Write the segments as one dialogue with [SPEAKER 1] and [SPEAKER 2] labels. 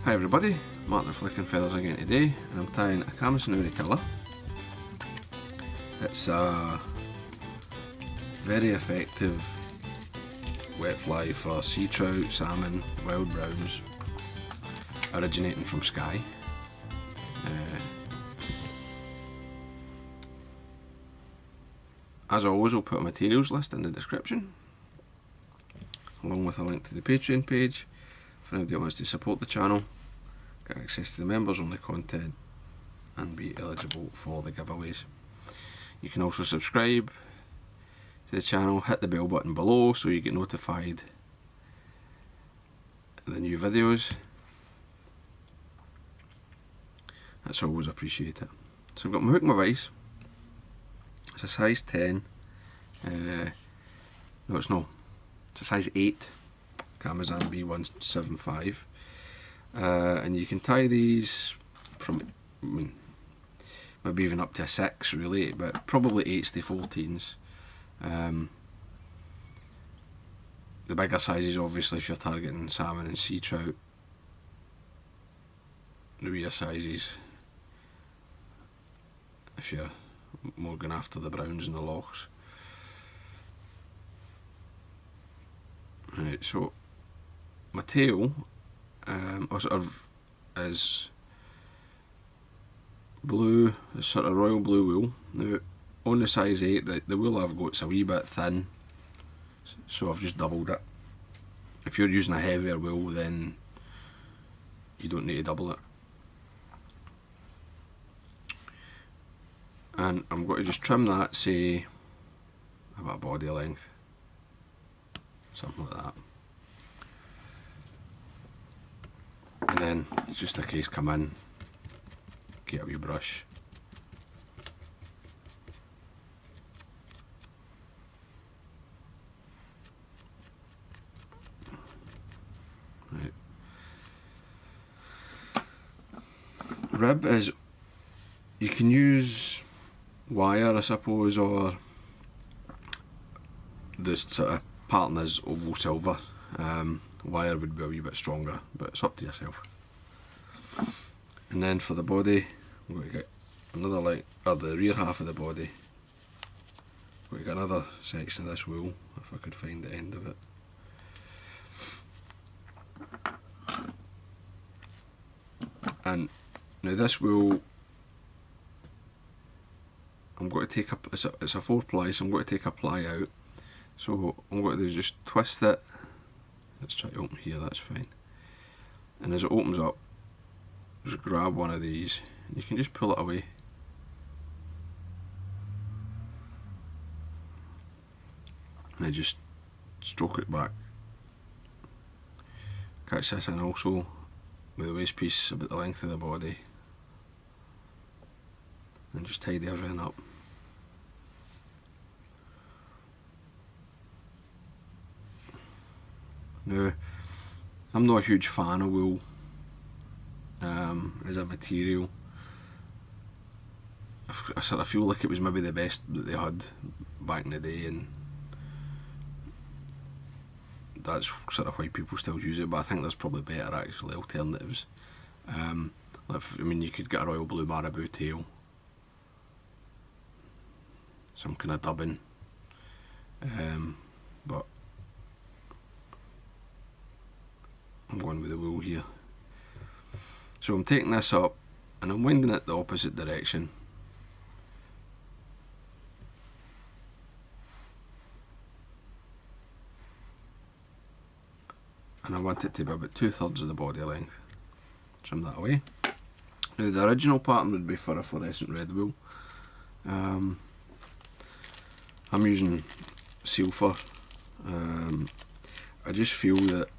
[SPEAKER 1] Hi everybody, Martyn Flicking Feathers again today, and I'm tying a Camasunary colour. It's a very effective wet fly for sea trout, salmon, wild browns, originating from Skye. As always, I'll put a materials list in the description, along with a link to the Patreon page for anybody who wants to support the channel, get access to the members only content, and be eligible for the giveaways. You can also subscribe to the channel, hit the bell button below so you get notified of the new videos. That's always appreciated. So I've got my hook and my vise. It's a size 10, it's a size 8 Kamasan B175, and you can tie these from, maybe even up to a 6 really, but probably 8s to 14s. The bigger sizes obviously if you're targeting salmon and sea trout, the wee sizes if you're more going after the browns and the lochs. Right, so my tail is blue, it's sort of royal blue wool. Now on the size 8, the wool I've got's a wee bit thin, so I've just doubled it. If you're using a heavier wool, then you don't need to double it. And I'm going to just trim that, say about body length, something like that. And then it's just a case come in, get a wee brush, right. Rib is, you can use wire I suppose, or this sort of pattern is oval silver. Wire would be a wee bit stronger, but it's up to yourself. And then for the body, I'm going to get another, like, or the rear half of the body, I'm going to get another section of this wool, if I could find the end of it. And now this wool, I'm going to take it's a 4 ply, so I'm going to take a ply out. So what I'm going to do is just twist it. Let's try to open here, that's fine. And as it opens up, just grab one of these, and you can just pull it away. And I just stroke it back. Catch this in also with the waist piece about the length of the body. And just tidy everything up. Now, I'm not a huge fan of wool as a material. I sort of feel like it was maybe the best that they had back in the day, and that's sort of why people still use it, but I think there's probably better actually alternatives. I mean, you could get a royal blue marabou tail, some kind of dubbing, but I'm going with the wool here. So I'm taking this up and I'm winding it the opposite direction. And I want it to be about 2/3 of the body length. Trim that away. Now the original pattern would be for a fluorescent red wool. I'm using silver. I just feel that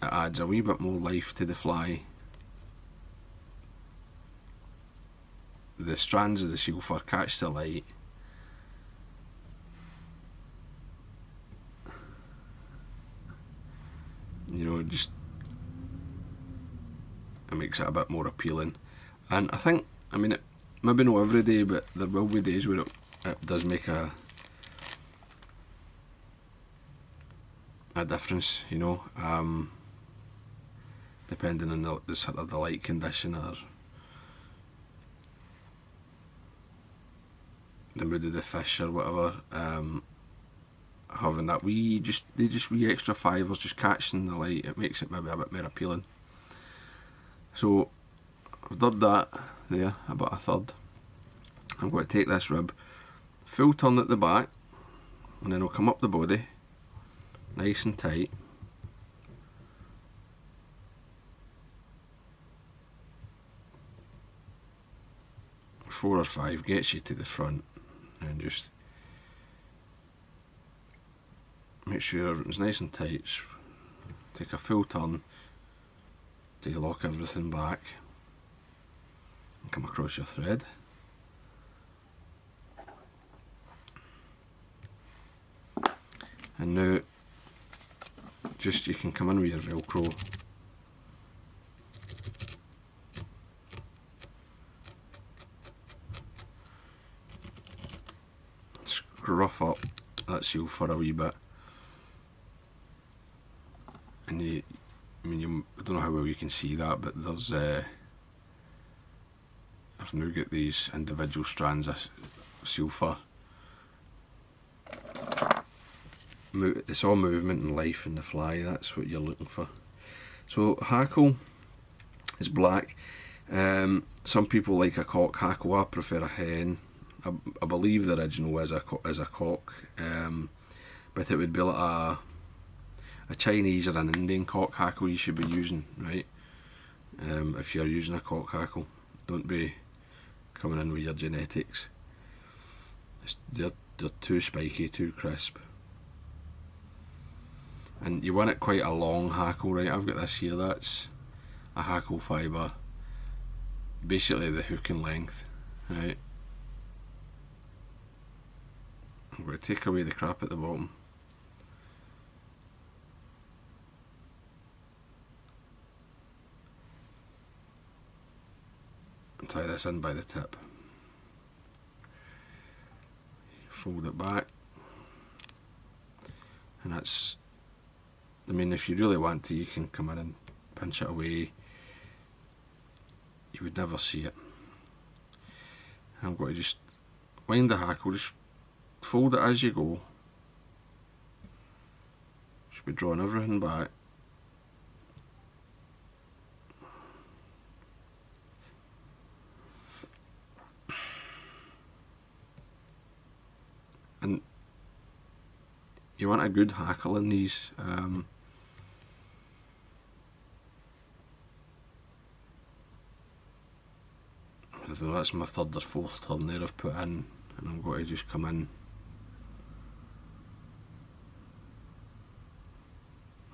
[SPEAKER 1] it adds a wee bit more life to the fly. The strands of the silver catch the light. You know, it makes it a bit more appealing. And I think, I mean, maybe not every day, but there will be days where it does make a difference, you know. depending on the sort of the light condition or the mood of the fish or whatever. Having that wee extra fibres just catching the light, it makes it maybe a bit more appealing. So I've done that there, about a third. I'm going to take this rib, full turn at the back, and then I'll come up the body, nice and tight. Four or five gets you to the front, and just make sure everything's nice and tight. Take a full turn to lock everything back and come across your thread. And now just you can come in with your Velcro. Rough up that seal for a wee bit, and I don't know how well you can see that, but there's I've now got these individual strands of seal fur. It's all movement and life in the fly, that's what you're looking for. So hackle is black. Some people like a cock hackle, I prefer a hen. I believe the original is a cock, but it would be like a Chinese or an Indian cock hackle you should be using, right? If you're using a cock hackle, don't be coming in with your genetics. They're too spiky, too crisp. And you want it quite a long hackle, right? I've got this here, that's a hackle fibre, basically the hook in length, right? I'm going to take away the crap at the bottom. And tie this in by the tip. Fold it back. And that's, I mean, if you really want to, you can come in and pinch it away. You would never see it. I'm going to just wind the hackle, just fold it as you go. Should be drawing everything back. And you want a good hackle in these. I don't know, that's my third or fourth turn there I've put in, and I'm going to just come in.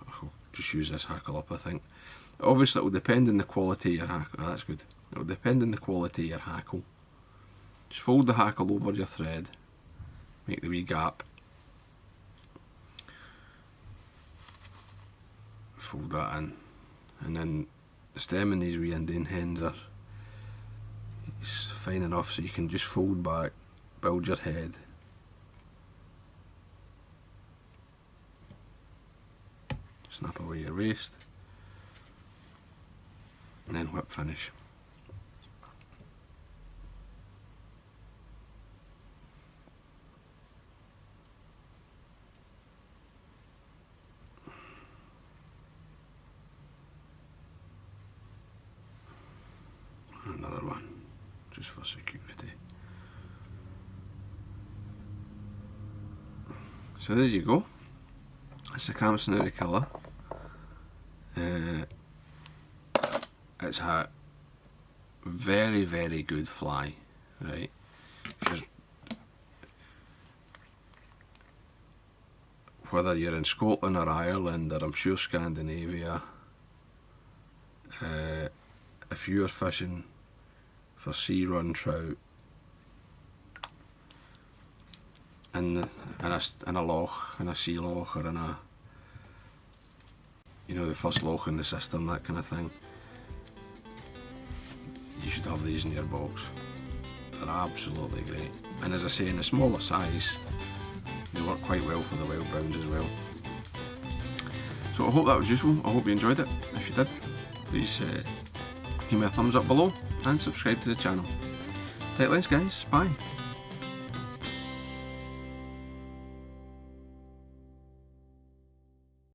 [SPEAKER 1] I'll just use this hackle up, I think. Obviously it will depend on the quality of your hackle. Oh, that's good. It will depend on the quality of your hackle. Just fold the hackle over your thread, make the wee gap, fold that in, and then the stem in these wee Indian hens are fine enough so you can just fold back, build your head, snap away your waist, and then whip finish. Another one, just for security. So there you go. It's a Camasunary killer. It's a very, very good fly, right? Whether you're in Scotland or Ireland, or I'm sure Scandinavia, if you're fishing for sea run trout in a loch, in a sea loch, or in a, you know, the first loch in the system, that kind of thing, you should have these in your box. They're absolutely great. And as I say, in the smaller size, they work quite well for the wild browns as well. So I hope that was useful. I hope you enjoyed it. If you did, please give me a thumbs up below and subscribe to the channel. Tight lines, guys. Bye.